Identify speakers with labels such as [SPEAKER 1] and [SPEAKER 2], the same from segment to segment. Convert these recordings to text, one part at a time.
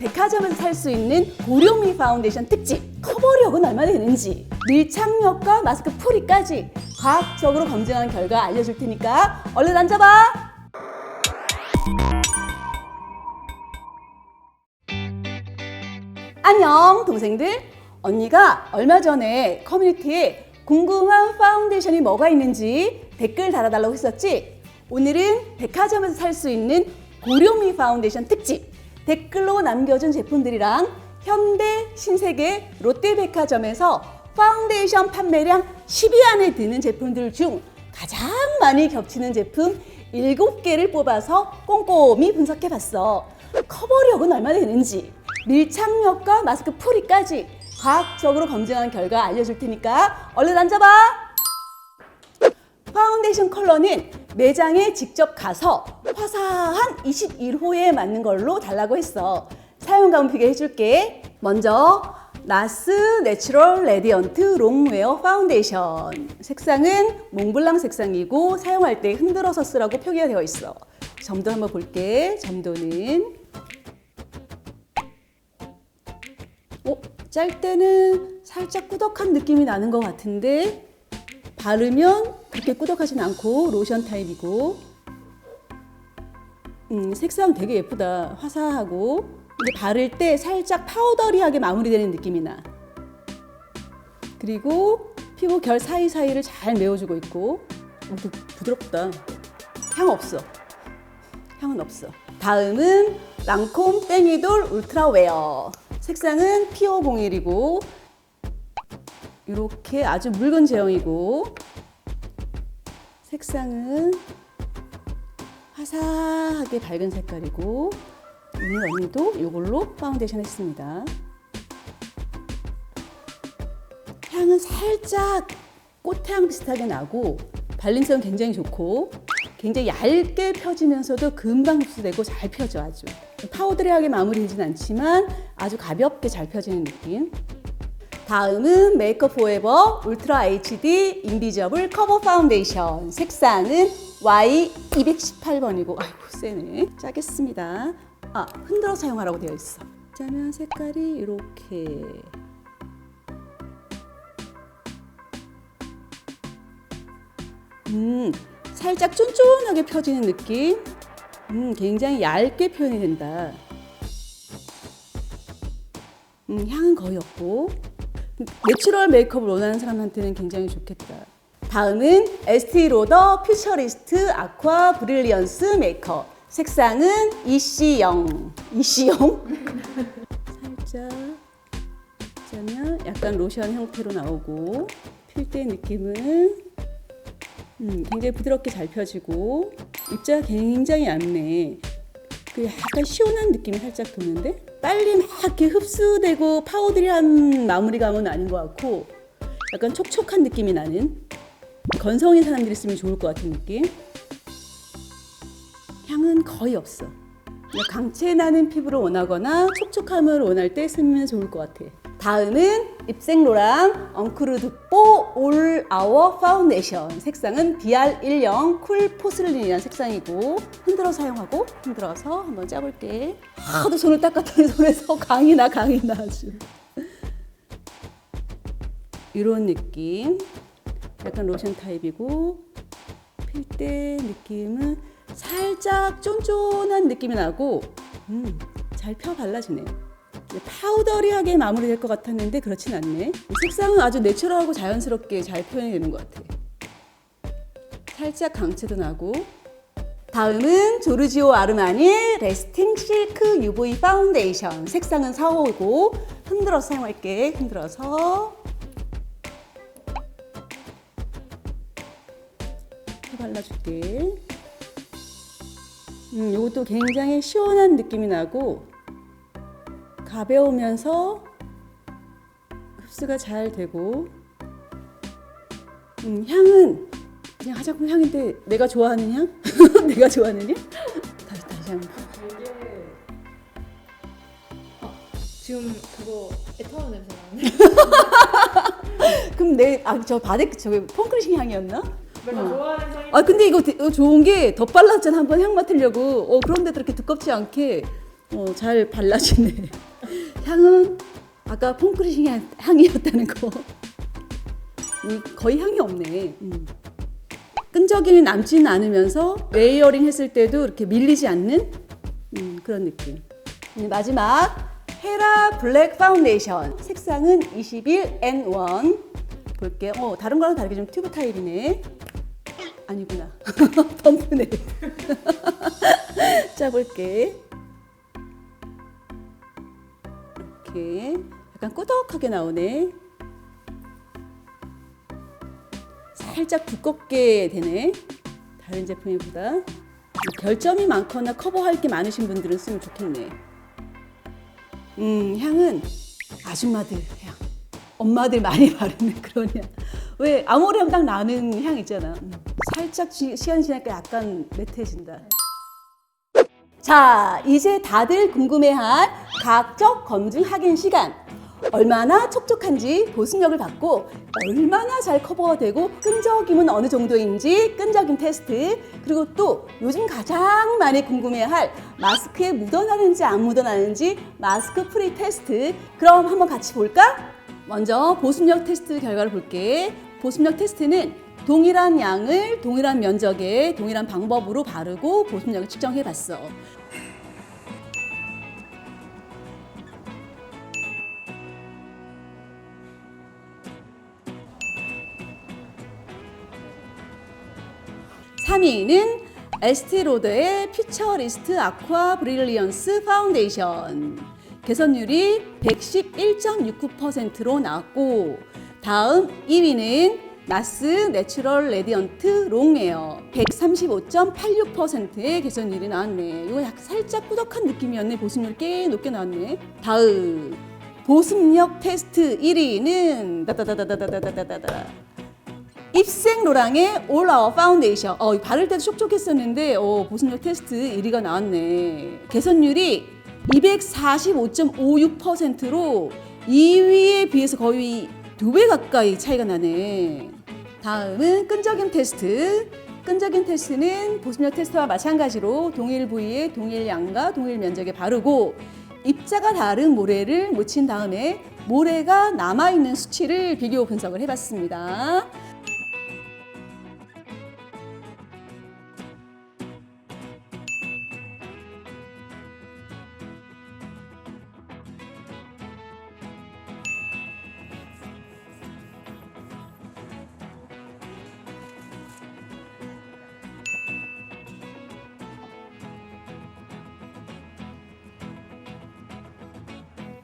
[SPEAKER 1] 백화점에서 살 수 있는 고룡미 파운데이션 특집, 커버력은 얼마나 되는지, 밀착력과 마스크 풀이까지 과학적으로 검증한 결과 알려줄 테니까 얼른 앉아봐. 안녕 동생들, 언니가 얼마 전에 커뮤니티에 궁금한 파운데이션이 뭐가 있는지 댓글 달아달라고 했었지? 오늘은 백화점에서 살 수 있는 고룡미 파운데이션 특집, 댓글로 남겨준 제품들이랑 현대, 신세계, 롯데백화점에서 파운데이션 판매량 10위 안에 드는 제품들 중 가장 많이 겹치는 제품 7개를 뽑아서 꼼꼼히 분석해봤어. 커버력은 얼마나 되는지, 밀착력과 마스크 풀이까지 과학적으로 검증한 결과 알려줄 테니까 얼른 앉아봐. 파운데이션 컬러는 매장에 직접 가서 화사한 21호에 맞는 걸로 달라고 했어. 사용 감피게 해줄게. 먼저 나스 내추럴 레디언트 롱웨어 파운데이션. 색상은 몽블랑 색상이고 사용할 때 흔들어서 쓰라고 표기가 되어 있어. 점도 한번 볼게. 점도는 짤 때는 살짝 꾸덕한 느낌이 나는 것 같은데 바르면 그렇게 꾸덕하진 않고 로션 타입이고, 색상 되게 예쁘다. 화사하고. 근데 바를 때 살짝 파우더리하게 마무리되는 느낌이 나. 그리고 피부 결 사이사이를 잘 메워주고 있고, 부드럽다. 향 없어. 향은 없어. 다음은 랑콤 땡이돌 울트라웨어. 색상은 P501이고 이렇게 아주 묽은 제형이고, 색상은 화사하게 밝은 색깔이고, 오늘 언니도 이걸로 파운데이션 했습니다. 향은 살짝 꽃향 비슷하게 나고 발림성 굉장히 좋고 굉장히 얇게 펴지면서도 금방 흡수되고 잘 펴져. 아주 파우더리하게 마무리되진 않지만 아주 가볍게 잘 펴지는 느낌. 다음은 메이크업 포에버 울트라 HD 인비저블 커버 파운데이션. 색상은 Y218번이고 아이고 세네. 짜겠습니다. 흔들어 사용하라고 되어 있어. 짜면 색깔이 이렇게 살짝 쫀쫀하게 펴지는 느낌. 굉장히 얇게 표현이 된다. 향은 거의 없고 내추럴 메이크업을 원하는 사람한테는 굉장히 좋겠다. 다음은 에스티로더 퓨처리스트 아쿠아 브릴리언스 메이크업. 색상은 EC0. 살짝 짜면 약간 로션 형태로 나오고, 필 때 느낌은 굉장히 부드럽게 잘 펴지고, 입자가 굉장히 얇네. 그 약간 시원한 느낌이 살짝 도는데 빨리 막 이렇게 흡수되고 파우더리한 마무리감은 아닌 것 같고, 약간 촉촉한 느낌이 나는, 건성인 사람들이 쓰면 좋을 것 같은 느낌. 향은 거의 없어. 강체 나는 피부를 원하거나 촉촉함을 원할 때 쓰면 좋을 것 같아. 다음은 입생로랑 엉크르드뽀 올 아워 파운데이션. 색상은 BR10 쿨 포슬린이라는 색상이고, 흔들어 사용하고, 흔들어서 한번 짜볼게. 하도 손을 닦았더니 손에서 강이 나 아주. 이런 느낌. 약간 로션 타입이고, 필 때 느낌은 살짝 쫀쫀한 느낌이 나고, 잘 펴 발라지네. 파우더리하게 마무리될 것 같았는데 그렇진 않네. 색상은 아주 내추럴하고 자연스럽게 잘 표현이 되는 것 같아. 살짝 강체도 나고. 다음은 조르지오 아르마니 레스팅 실크 UV 파운데이션. 색상은 4호고 흔들어서 사용할게. 흔들어서 발라줄게. 이것도 굉장히 시원한 느낌이 나고 가벼우면서 흡수가 잘 되고, 향은 그냥 화장품 향인데 내가 좋아하는 향? 내가 좋아하는 향? 다시 한번.
[SPEAKER 2] 지금 그거 에터널 냄새 나는데?
[SPEAKER 1] 그럼 저 바데크 저게 펑크리싱 향이었나?
[SPEAKER 2] 내가 좋아하는
[SPEAKER 1] 근데 이거 좋은 게 덧발랐잖아. 한번 향 맡으려고. 그런데도 이렇게 두껍지 않게 잘 발라지네. 향은 아까 폼크리싱 향이었다는 거. 거의 향이 없네. 끈적임이 남지는 않으면서 레이어링 했을 때도 이렇게 밀리지 않는 그런 느낌. 마지막 헤라 블랙 파운데이션. 색상은 21N1. 볼게요. 다른 거랑 다르게 좀 튜브 타입이네. 아니구나. 펌프네. 자, 볼게. 이렇게 약간 꾸덕하게 나오네. 살짝 두껍게 되네. 다른 제품보다. 결점이 많거나 커버할 게 많으신 분들은 쓰면 좋겠네. 향은 아줌마들 향. 엄마들 많이 바르는 그런 향. 왜 아모레 딱 나는 향 있잖아. 살짝 시간이 지나니까 약간 매트해진다. 자, 이제 다들 궁금해한 과학적 검증 확인 시간. 얼마나 촉촉한지 보습력을 받고 얼마나 잘 커버가 되고 끈적임은 어느 정도인지 끈적임 테스트, 그리고 또 요즘 가장 많이 궁금해할 마스크에 묻어나는지 안 묻어나는지 마스크 프리 테스트. 그럼 한번 같이 볼까? 먼저 보습력 테스트 결과를 볼게. 보습력 테스트는 동일한 양을 동일한 면적에 동일한 방법으로 바르고 보습력을 측정해 봤어. (3위는) 에스티로더의 퓨처리스트 아쿠아 브릴리언스 파운데이션. 개선율이 111.69%로 나왔고, 다음 2위는 나스 내추럴 레디언트 롱웨어 135.86%의 개선율이 나왔네. 이거 약간 살짝 꾸덕한 느낌이었네. 보습률 꽤 높게 나왔네. 다음 보습력 테스트 1위는 입생 로랑의 올 아워 파운데이션. 바를 때도 촉촉했었는데 보습력 테스트 1위가 나왔네. 개선율이 245.56%로 2위에 비해서 거의 2배 가까이 차이가 나네. 다음은 끈적임 테스트. 끈적임 테스트는 보습력 테스트와 마찬가지로 동일 부위에 동일 양과 동일 면적에 바르고 입자가 다른 모래를 묻힌 다음에 모래가 남아있는 수치를 비교 분석을 해봤습니다.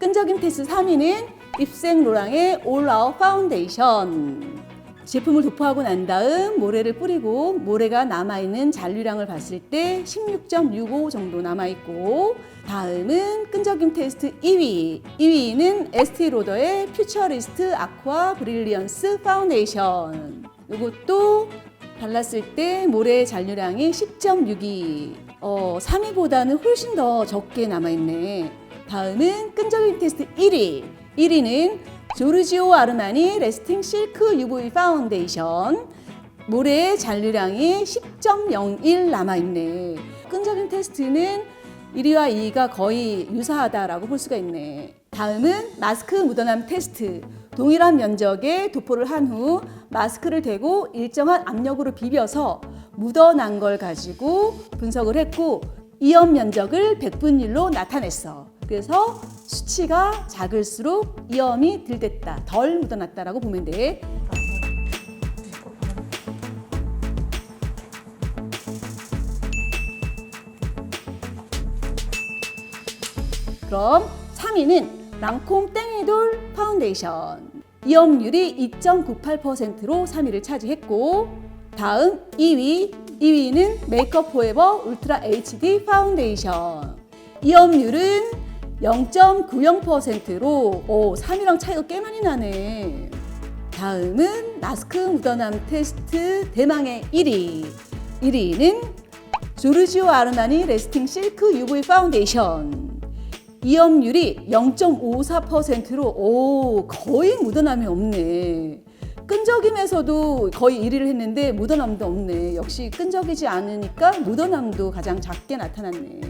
[SPEAKER 1] 끈적임 테스트 3위는 입생 로랑의 올 아워 파운데이션. 제품을 도포하고 난 다음 모래를 뿌리고 모래가 남아있는 잔류량을 봤을 때 16.65 정도 남아있고, 다음은 끈적임 테스트 2위. 2위는 에스티로더의 퓨처리스트 아쿠아 브릴리언스 파운데이션. 이것도 발랐을 때 모래 잔류량이 10.62. 3위보다는 훨씬 더 적게 남아있네. 다음은 끈적임 테스트 1위. 1위는 조르지오 아르마니 레스팅 실크 UV 파운데이션. 모래의 잔류량이 10.01 남아있네. 끈적임 테스트는 1위와 2위가 거의 유사하다라고 볼 수가 있네. 다음은 마스크 묻어남 테스트. 동일한 면적에 도포를 한 후 마스크를 대고 일정한 압력으로 비벼서 묻어난 걸 가지고 분석을 했고, 이염 면적을 100분율로 나타냈어. 그래서 수치가 작을수록 이염이 덜 됐다, 덜 묻어났다라고 보면 돼. 그럼 3위는 랑콤 땡이돌 파운데이션. 이염률이 2.98%로 3위를 차지했고, 다음 2위는 메이크업 포에버 울트라 HD 파운데이션. 이염률은 0.90%로 3위랑 차이가 꽤 많이 나네. 다음은 마스크 묻어남 테스트 대망의 1위. 1위는 조르지오 아르마니 레스팅 실크 UV 파운데이션. 이염률이 0.54%로 거의 묻어남이 없네. 끈적임에서도 거의 1위를 했는데 묻어남도 없네. 역시 끈적이지 않으니까 묻어남도 가장 작게 나타났네.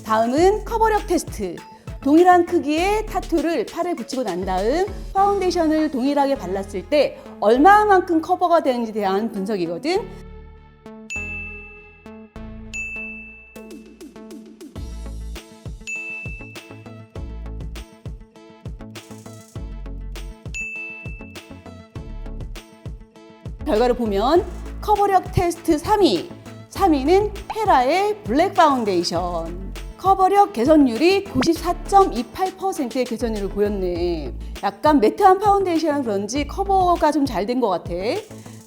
[SPEAKER 1] 다음은 커버력 테스트. 동일한 크기의 타투를 팔에 붙이고 난 다음 파운데이션을 동일하게 발랐을 때 얼마만큼 커버가 되는지에 대한 분석이거든. 결과를 보면 커버력 테스트 3위는 헤라의 블랙 파운데이션. 커버력 개선율이 94.28%의 개선율을 보였네. 약간 매트한 파운데이션이라 그런지 커버가 좀 잘 된 것 같아.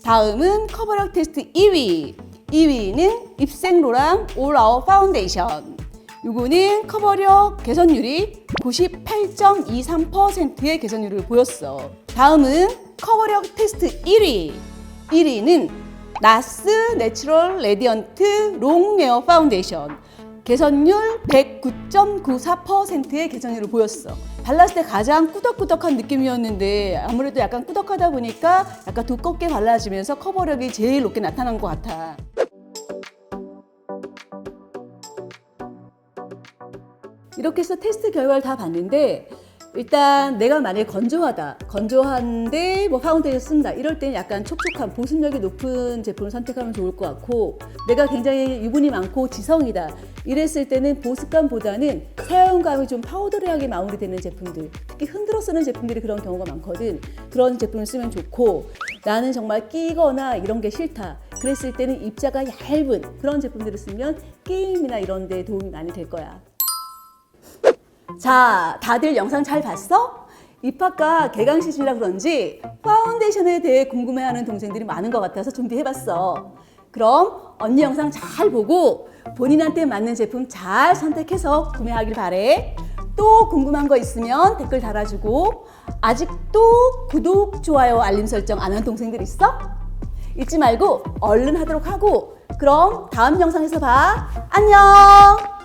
[SPEAKER 1] 다음은 커버력 테스트 2위는 입생로랑 올 아워 파운데이션. 요거는 커버력 개선율이 98.23%의 개선율을 보였어. 다음은 커버력 테스트 1위는 나스 내추럴 레디언트 롱웨어 파운데이션. 개선율 109.94%의 개선율을 보였어. 발랐을 때 가장 꾸덕꾸덕한 느낌이었는데 아무래도 약간 꾸덕하다 보니까 약간 두껍게 발라지면서 커버력이 제일 높게 나타난 것 같아. 이렇게 해서 테스트 결과를 다 봤는데 일단 내가 만약에 건조한데 뭐 파운데이션 쓴다 이럴 때는 약간 촉촉한 보습력이 높은 제품을 선택하면 좋을 것 같고, 내가 굉장히 유분이 많고 지성이다 이랬을 때는 보습감보다는 사용감이 좀 파우더리하게 마무리되는 제품들, 특히 흔들어 쓰는 제품들이 그런 경우가 많거든. 그런 제품을 쓰면 좋고, 나는 정말 끼거나 이런 게 싫다 그랬을 때는 입자가 얇은 그런 제품들을 쓰면 게임이나 이런 데 도움이 많이 될 거야. 자, 다들 영상 잘 봤어? 입학과 개강 시즌이라 그런지 파운데이션에 대해 궁금해하는 동생들이 많은 것 같아서 준비해봤어. 그럼 언니 영상 잘 보고 본인한테 맞는 제품 잘 선택해서 구매하길 바래. 또 궁금한 거 있으면 댓글 달아주고, 아직도 구독, 좋아요, 알림 설정 안 한 동생들 있어? 잊지 말고 얼른 하도록 하고, 그럼 다음 영상에서 봐. 안녕!